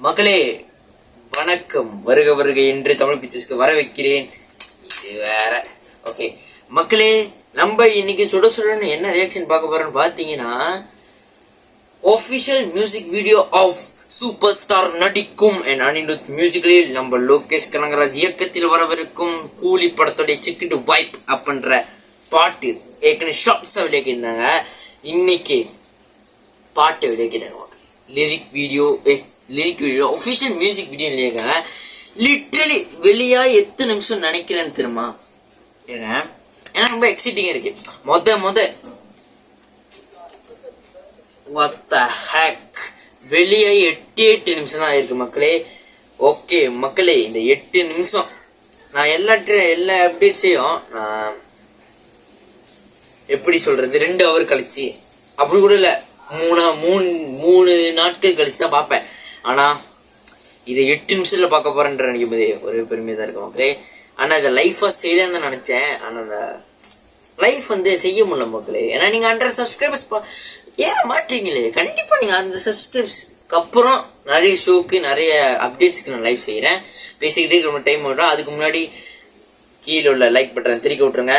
மக்களே வணக்கம், வருக வருக என்று தமிழ் பிக்சர்ஸ்க்கு வர வைக்கிறேன். இது வேற ஓகே மக்களே, நம்ம இன்னைக்கு சுட சுடன்னு என்ன ரியாக்ஷன் பார்க்க போறோம்னு பார்த்தீங்கன்னா, official music video of super star நடிக்கும் அண்ட் அனிருத் மியூசிக்கலில் நம்ம லோகேஷ் கனகராஜ் இயக்கத்தில் வரவிருக்கும் கூலி படத்தோடைய சிக்கிட்டு வைப் அப்படின்ற பாட்டு ஏற்கனவே ஷார்ட்ஸாக விளையாக்கியிருந்தாங்க. இன்னைக்கு பாட்டு விளையாக்கிறாங்க. Lyric video official music video இல்லையாங்க. லிட்ரலி வெளியா எத்தனை நிமிஷம் நினைக்கிறேன்னு தெரியுமா? ஏன்னா ரொம்ப எக்ஸைட்டிங்கா இருக்கு. what the heck, வெளியே 8 நிமிஷம் தான் இருக்கு மக்களே. ஓகே மக்களே, இந்த 8 நிமிஷம் நான் எல்லா அப்டேட்ஸையும் எப்படி சொல்றது 2 ஹவர் கழிச்சு அப்படி கூட இல்லை, 3 நாட்கள் கழிச்சு தான் பார்ப்பேன். ஆனா இதை 8 நிமிஷத்துல பார்க்க போறேன்ற நினைக்கும் போதே ஒரு பெருமையா தான் இருக்கும் மக்களே. ஆனா இதை லைஃபா செய்யலன்னு தான் நினைச்சேன். ஆனா அந்த லைஃப் செய்ய முடியல மக்களே. ஏன்னா நீங்க 100 சப்ஸ்கிரைபர்ஸ் ஏன் மாட்டீங்களே. கண்டிப்பா நீங்க அந்த சப்ஸ்கிரைபர்ஸ்க்கு அப்புறம் நிறைய ஷோக்கு நிறைய அப்டேட்ஸ்க்கு நான் லைவ் செய்யறேன். பேசிக்கிட்டே இருக்கிற டைம் விடுறோம். அதுக்கு முன்னாடி கீழே உள்ள லைக் பட்டன் திருக்கி விட்டுருங்க.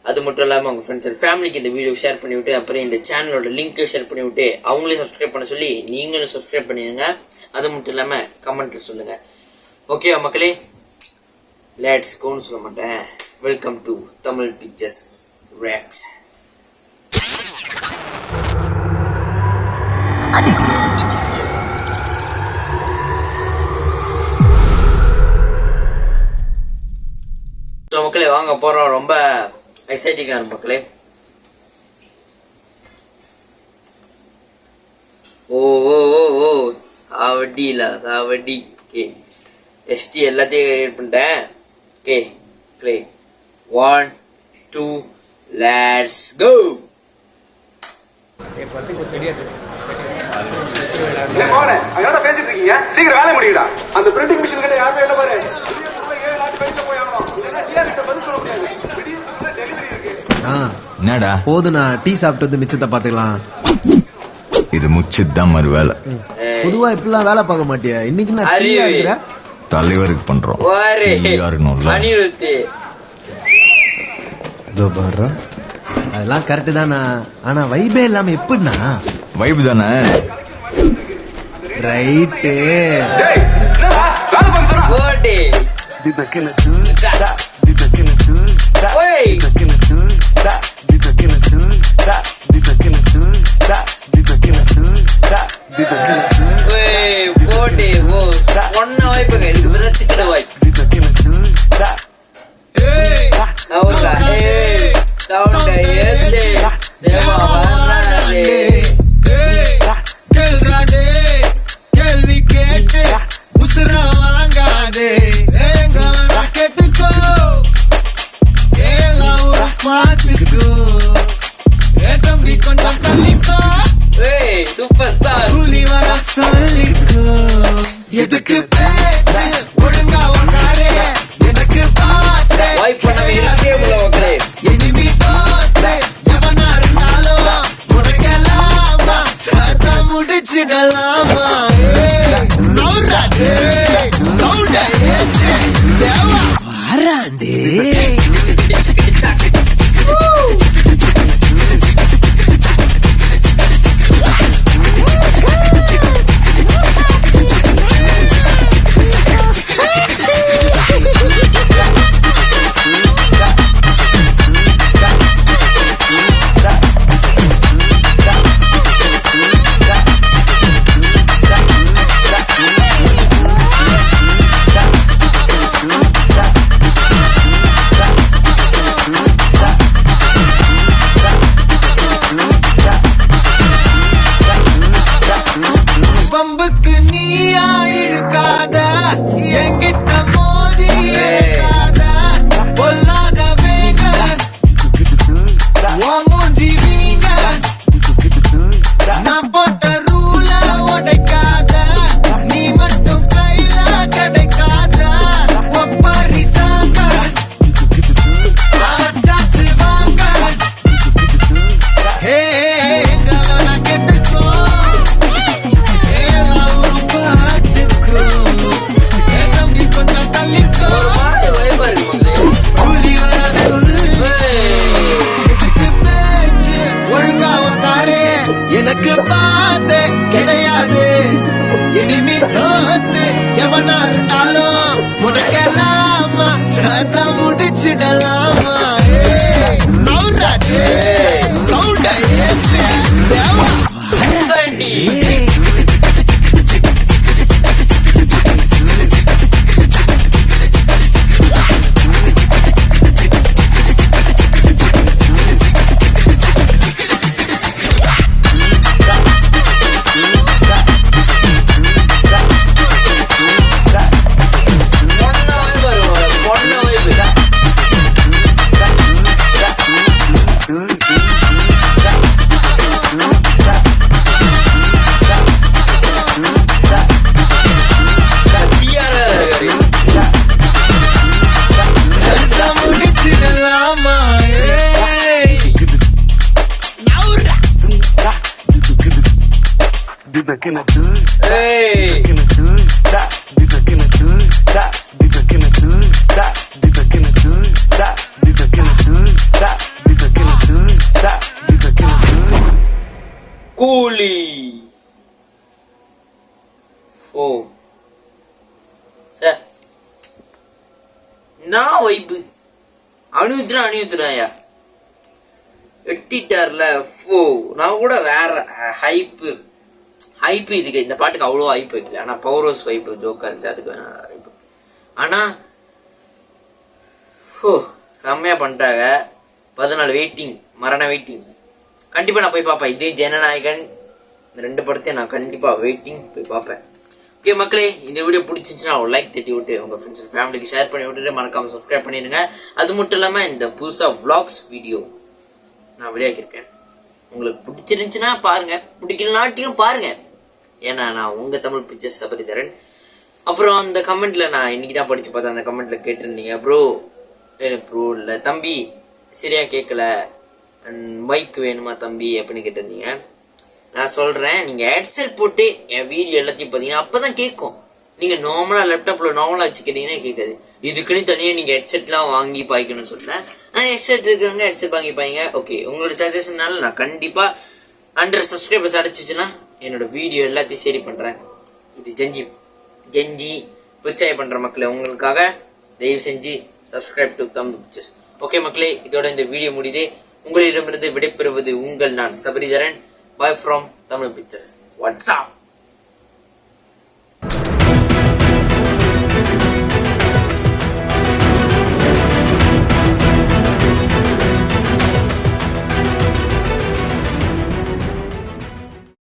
அது மட்டும் இல்லாமல் உங்கள் ஃப்ரெண்ட்ஸ் அண்ட் ஃபேமிலிக்கு இந்த வீடியோ ஷேர் பண்ணி விட்டு, அப்புறம் இந்த சேனலோட லிங்க்கை ஷேர் பண்ணி விட்டு அவங்களே சப்ஸ்கிரைப் பண்ண சொல்லி நீங்களும் சப்ஸ்கிரைப் பண்ணிடுங்க. அது மட்டும் இல்லாமல் கமெண்ட்ல சொல்லுங்க. ஓகேவா மக்களே, லெட்ஸ் கோன்னு சொல்ல மாட்டேன். Welcome to Tamil pictures react. மக்களே வாங்க போறோம். ரொம்ப எக்ஸைட்டிங்கா இருக்கு மக்களே. ஓ அவடி ஓகே எஸ்டி எல்லாத்தையும் கிரியேட் பண்ணிட்டேன். Okay play 1 2 let's go. பேசிட்டு இருக்கீங்க, சீக்கிரம் வேலை முடியுதா? அந்த பிரிண்டிங் மிஷின் கிட்ட யாருமே இல்ல பாரு. என்னடா போதுண்ணா, டீ சாப்பிட்டு வந்து மிச்சத்தை பாத்துக்கலாம். இது முச்சுதான் மறு வேலை. பொதுவா இப்பெல்லாம் வேலை பார்க்க மாட்டியா? இன்னைக்கு நான் தலைவருக்கு பண்றோம். அதெல்லாம் கரெக்ட் தானா? ஆனா வைபே இல்லாம எப்படின்னா? வைப் தானே. ரைட்டு. கேள்வி கேட்டு உசுர வாங்காதே, கேட்டுக்கோ பாத்துக்கோ, தம்பி கொஞ்சம் தள்ளிக்கோ, சூப்பர் ஸ்டார் கூலி வர சொல்லிக்கோ. எதுக்கு பேச்சு ஒழுங்கா ஒன்றாரே, எனக்கு பாசே வாய்ப் பண்ணவே இருக்கே உள்ள மக்களே. எனிமி தோஸ்தே எவனா இருந்தாலும் முறைக்கலாமா, சத்த முடிச்சிடலாமா. நௌராடே சவுண்டே தேவா வாராண்டே. பம்புக்கு நீயா இழுக்காத, என்கிட்ட மோதி இழுக்காத, பொல்லாத வேங்க மூஞ்சி வீங்க, நான் போட்ட ரூல உடைக்காத, நீ மட்டும் கையில கிடைக்காத, ஒப்பாரி சாங்க ஆச்சாச்சு வாங்க. ஹே எங்க வேணா கேட்டுக்கோ, இனிமே தோஸ்து எவனா இருந்தாலும் முடக்கலாமா சத்தா முடிச்சிடலாமா நவுராடே சவுண்டா ஏத்து தேவா சாண்டி. சத்தா முடிச்சிடலாமா நவுரா கூலி ஓ சார் நான் வைப்பு அணிவித்துறாயா எட்டிட்டார்ல ஃபோ. நான் கூட வேற ஹைப்பு இதுக்கு இந்த பாட்டுக்கு அவ்வளோ ஹைப் வைக்கல. ஆனால் பவர் ஹவுஸ் வைப்பு ஜோக்கா இருந்துச்சு, அதுக்கு ஹைப்பு. ஆனால் ஓ செம்மையா பண்ணிட்டாங்க. 14 வெயிட்டிங், மரண வெயிட்டிங். கண்டிப்பாக நான் போய் பார்ப்பேன். இதே ஜனநாயகன் இந்த 2 படத்தையும் நான் கண்டிப்பாக வெயிட்டிங் போய் பார்ப்பேன். ஓகே மக்களே, இந்த வீடியோ பிடிச்சிச்சுன்னா ஒரு லைக் தட்டி விட்டு உங்கள் ஃப்ரெண்ட்ஸ் அண்ட் ஃபேமிலிக்கு ஷேர் பண்ணி விட்டுட்டு மறக்காமல் சப்ஸ்கிரைப் பண்ணிடுங்க. அது மட்டும் இல்லாமல் இந்த புதுசாக vlogs வீடியோ நான் வெளியாக்கியிருக்கேன். உங்களுக்கு பிடிச்சிருந்துச்சுன்னா பாருங்க, பிடிக்கலனாட்டியும் பாருங்க. ஏன்னா நான் உங்கள் தமிழ் பிக்சர்ஸ் சபரிதரன். அப்புறம் அந்த கமெண்ட்ல நான் இன்னைக்கு தான் படிச்சு பார்த்தேன். அந்த கமெண்ட்ல கேட்டிருந்தீங்க ப்ரோ இல்லை தம்பி சரியா கேட்கல, மைக் வேணுமா தம்பி அப்படின்னு கேட்டிருந்தீங்க. நான் சொல்றேன், நீங்க ஹெட்செட் போட்டு என் வீடியோ எல்லாத்தையும் பார்த்தீங்கன்னா அப்பதான் கேட்கும். நீங்க நார்மலா லேப்டாப்ல நார்மலா வச்சு கேட்டீங்கன்னா கேட்காது. இதுக்குன்னு தனியா நீங்க ஹெட்செட்லாம் வாங்கி பாய்க்கணும்னு சொல்றேன். ஆனால் ஹெட்செட் இருக்கிறவங்க ஹெட்செட் வாங்கி பாய்ங்க. ஓகே, உங்களோட சஜஷன்னால நான் கண்டிப்பா 100 சப்ஸ்கிரைபர்ஸ் அடைச்சிச்சுன்னா என்னோட வீடியோ எல்லாத்தையும் சரி பண்றேன். இது ஜெஞ்சி பிச்சை பண்ற மக்களே, உங்களுக்காக தயவு செஞ்சு subscribe to Tamil pictures. Okay மக்களே, இதோட இந்த வீடியோ முடியுது. உங்களிடமிருந்து விடைபெறுவது உங்கள் நான் Sabaritharan. Bye from Tamil pictures. WhatsApp.